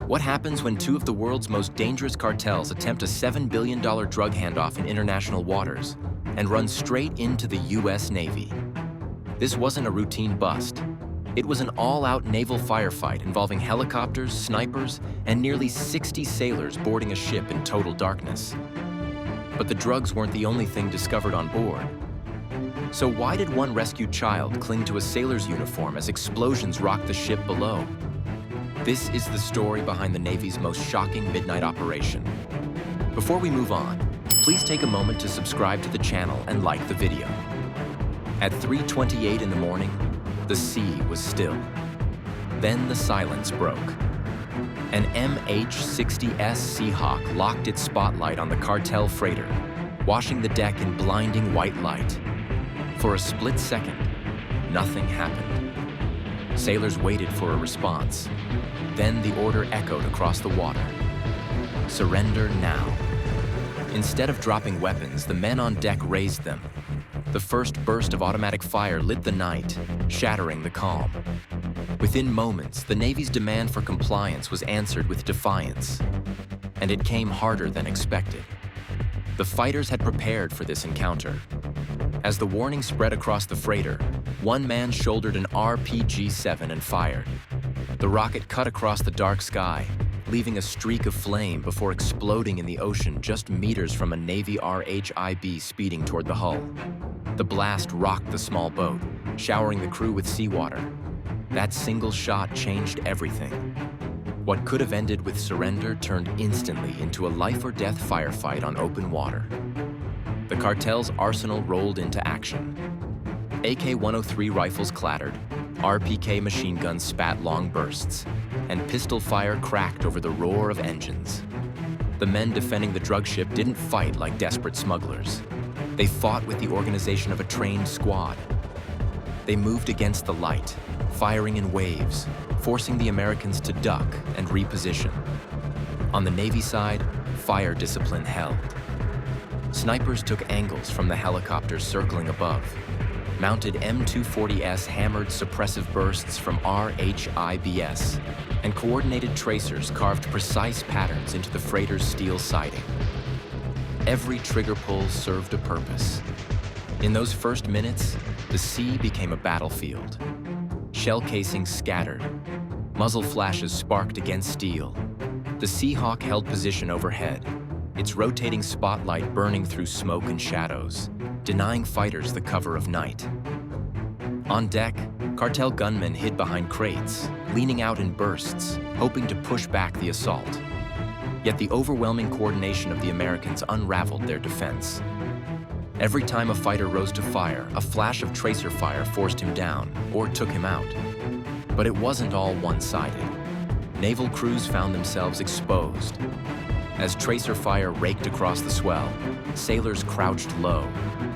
What happens when two of the world's most dangerous cartels attempt a $7 billion drug handoff in international waters and run straight into the US Navy? This wasn't a routine bust. It was an all-out naval firefight involving helicopters, snipers, and nearly 60 sailors boarding a ship in total darkness. But the drugs weren't the only thing discovered on board. So why did one rescued child cling to a sailor's uniform as explosions rocked the ship below? This is the story behind the Navy's most shocking midnight operation. Before we move on, please take a moment to subscribe to the channel and like the video. At 3:28 in the morning, the sea was still. Then the silence broke. An MH-60S Seahawk locked its spotlight on the cartel freighter, washing the deck in blinding white light. For a split second, nothing happened. Sailors waited for a response. Then the order echoed across the water. Surrender now. Instead of dropping weapons, the men on deck raised them. The first burst of automatic fire lit the night, shattering the calm. Within moments, the Navy's demand for compliance was answered with defiance. And it came harder than expected. The fighters had prepared for this encounter. As the warning spread across the freighter, one man shouldered an RPG-7 and fired. The rocket cut across the dark sky, leaving a streak of flame before exploding in the ocean just meters from a Navy RHIB speeding toward the hull. The blast rocked the small boat, showering the crew with seawater. That single shot changed everything. What could have ended with surrender turned instantly into a life-or-death firefight on open water. The cartel's arsenal rolled into action. AK-103 rifles clattered, RPK machine guns spat long bursts, and pistol fire cracked over the roar of engines. The men defending the drug ship didn't fight like desperate smugglers. They fought with the organization of a trained squad. They moved against the light, firing in waves, forcing the Americans to duck and reposition. On the Navy side, fire discipline held. Snipers took angles from the helicopters circling above. Mounted M240S hammered suppressive bursts from RHIBS, and coordinated tracers carved precise patterns into the freighter's steel siding. Every trigger pull served a purpose. In those first minutes, the sea became a battlefield. Shell casings scattered. Muzzle flashes sparked against steel. The Seahawk held position overhead, its rotating spotlight burning through smoke and shadows, denying fighters the cover of night. On deck, cartel gunmen hid behind crates, leaning out in bursts, hoping to push back the assault. Yet the overwhelming coordination of the Americans unraveled their defense. Every time a fighter rose to fire, a flash of tracer fire forced him down or took him out. But it wasn't all one-sided. Naval crews found themselves exposed. As tracer fire raked across the swell, sailors crouched low.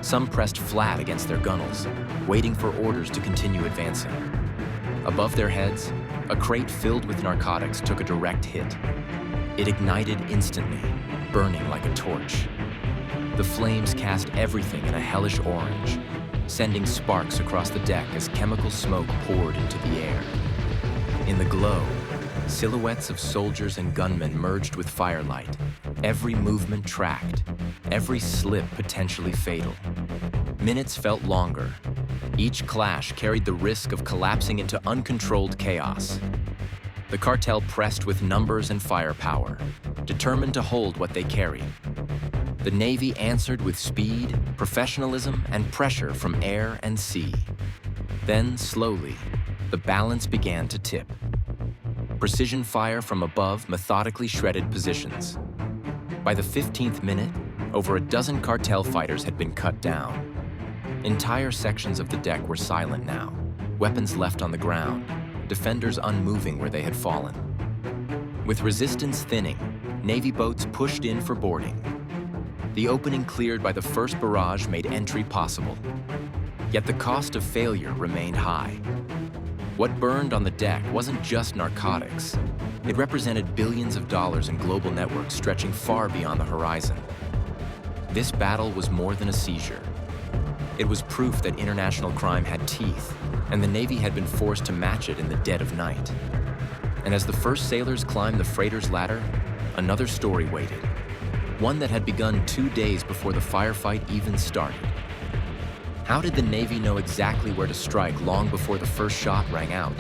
Some pressed flat against their gunnels, waiting for orders to continue advancing. Above their heads, a crate filled with narcotics took a direct hit. It ignited instantly, burning like a torch. The flames cast everything in a hellish orange, sending sparks across the deck as chemical smoke poured into the air. In the glow, silhouettes of soldiers and gunmen merged with firelight, every movement tracked, every slip potentially fatal. Minutes felt longer. Each clash carried the risk of collapsing into uncontrolled chaos. The cartel pressed with numbers and firepower, determined to hold what they carried. The Navy answered with speed, professionalism, and pressure from air and sea. Then, slowly, the balance began to tip. Precision fire from above methodically shredded positions. By the 15th minute, over a dozen cartel fighters had been cut down. Entire sections of the deck were silent now, weapons left on the ground, defenders unmoving where they had fallen. With resistance thinning, Navy boats pushed in for boarding. The opening cleared by the first barrage made entry possible. Yet the cost of failure remained high. What burned on the deck wasn't just narcotics. It represented billions of dollars in global networks stretching far beyond the horizon. This battle was more than a seizure. It was proof that international crime had teeth, and the Navy had been forced to match it in the dead of night. And as the first sailors climbed the freighter's ladder, another story waited. One that had begun 2 days before the firefight even started. How did the Navy know exactly where to strike long before the first shot rang out?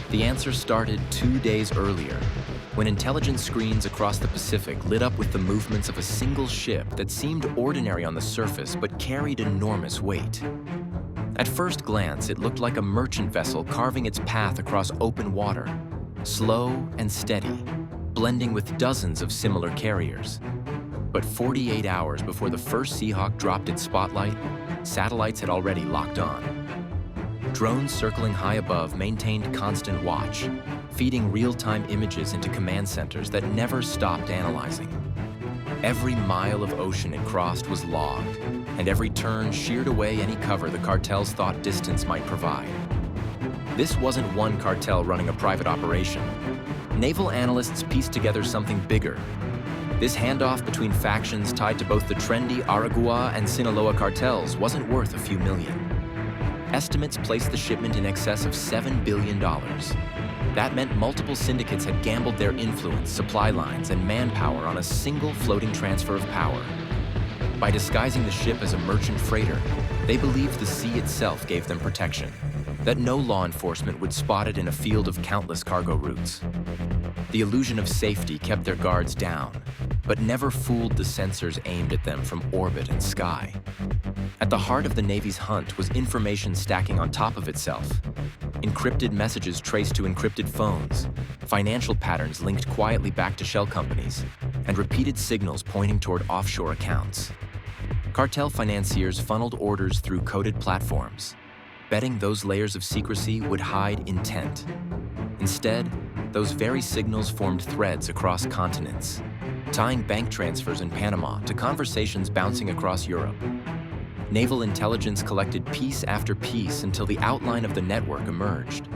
The answer started 2 days earlier, when intelligence screens across the Pacific lit up with the movements of a single ship that seemed ordinary on the surface but carried enormous weight. At first glance, it looked like a merchant vessel carving its path across open water, slow and steady, blending with dozens of similar carriers. But 48 hours before the first Seahawk dropped its spotlight, satellites had already locked on. Drones circling high above maintained constant watch, feeding real-time images into command centers that never stopped analyzing. Every mile of ocean it crossed was logged, and every turn sheared away any cover the cartels thought distance might provide. This wasn't one cartel running a private operation. Naval analysts pieced together something bigger. This handoff between factions tied to both the trendy Aragua and Sinaloa cartels wasn't worth a few million. Estimates placed the shipment in excess of $7 billion. That meant multiple syndicates had gambled their influence, supply lines, and manpower on a single floating transfer of power. By disguising the ship as a merchant freighter, they believed the sea itself gave them protection, that no law enforcement would spot it in a field of countless cargo routes. The illusion of safety kept their guards down, but never fooled the sensors aimed at them from orbit and sky. At the heart of the Navy's hunt was information stacking on top of itself. Encrypted messages traced to encrypted phones, financial patterns linked quietly back to shell companies, and repeated signals pointing toward offshore accounts. Cartel financiers funneled orders through coded platforms, betting those layers of secrecy would hide intent. Instead, those very signals formed threads across continents, tying bank transfers in Panama to conversations bouncing across Europe. Naval intelligence collected piece after piece until the outline of the network emerged.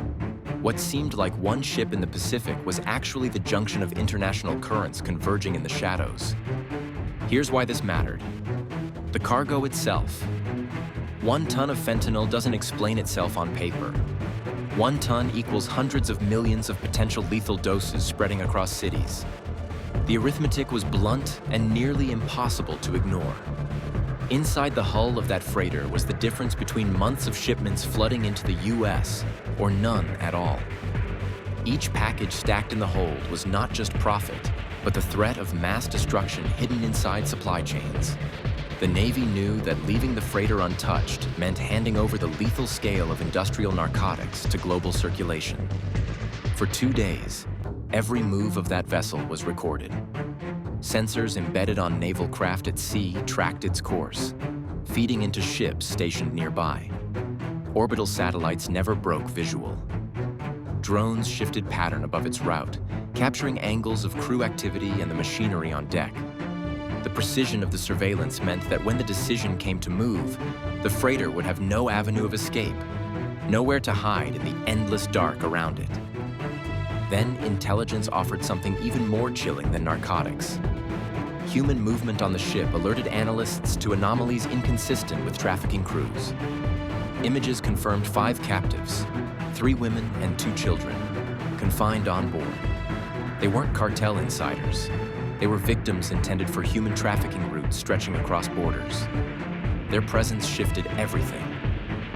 What seemed like one ship in the Pacific was actually the junction of international currents converging in the shadows. Here's why this mattered. The cargo itself. 1 ton of fentanyl doesn't explain itself on paper. 1 ton equals hundreds of millions of potential lethal doses spreading across cities. The arithmetic was blunt and nearly impossible to ignore. Inside the hull of that freighter was the difference between months of shipments flooding into the US or none at all. Each package stacked in the hold was not just profit, but the threat of mass destruction hidden inside supply chains. The Navy knew that leaving the freighter untouched meant handing over the lethal scale of industrial narcotics to global circulation. For 2 days, every move of that vessel was recorded. Sensors embedded on naval craft at sea tracked its course, feeding into ships stationed nearby. Orbital satellites never broke visual. Drones shifted pattern above its route, capturing angles of crew activity and the machinery on deck. The precision of the surveillance meant that when the decision came to move, the freighter would have no avenue of escape, nowhere to hide in the endless dark around it. Then intelligence offered something even more chilling than narcotics. Human movement on the ship alerted analysts to anomalies inconsistent with trafficking crews. Images confirmed 5 captives, 3 women and 2 children, confined on board. They weren't cartel insiders. They were victims intended for human trafficking routes stretching across borders. Their presence shifted everything.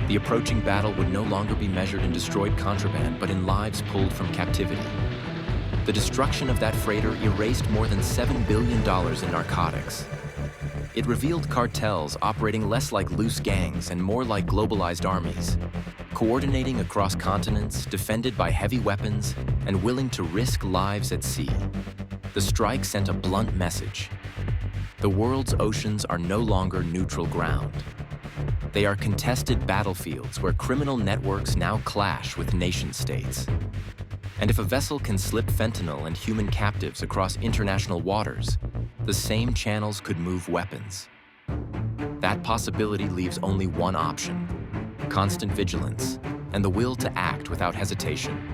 The approaching battle would no longer be measured in destroyed contraband, but in lives pulled from captivity. The destruction of that freighter erased more than $7 billion in narcotics. It revealed cartels operating less like loose gangs and more like globalized armies, coordinating across continents, defended by heavy weapons, and willing to risk lives at sea. The strike sent a blunt message. The world's oceans are no longer neutral ground. They are contested battlefields where criminal networks now clash with nation-states. And if a vessel can slip fentanyl and human captives across international waters, the same channels could move weapons. That possibility leaves only one option: constant vigilance and the will to act without hesitation.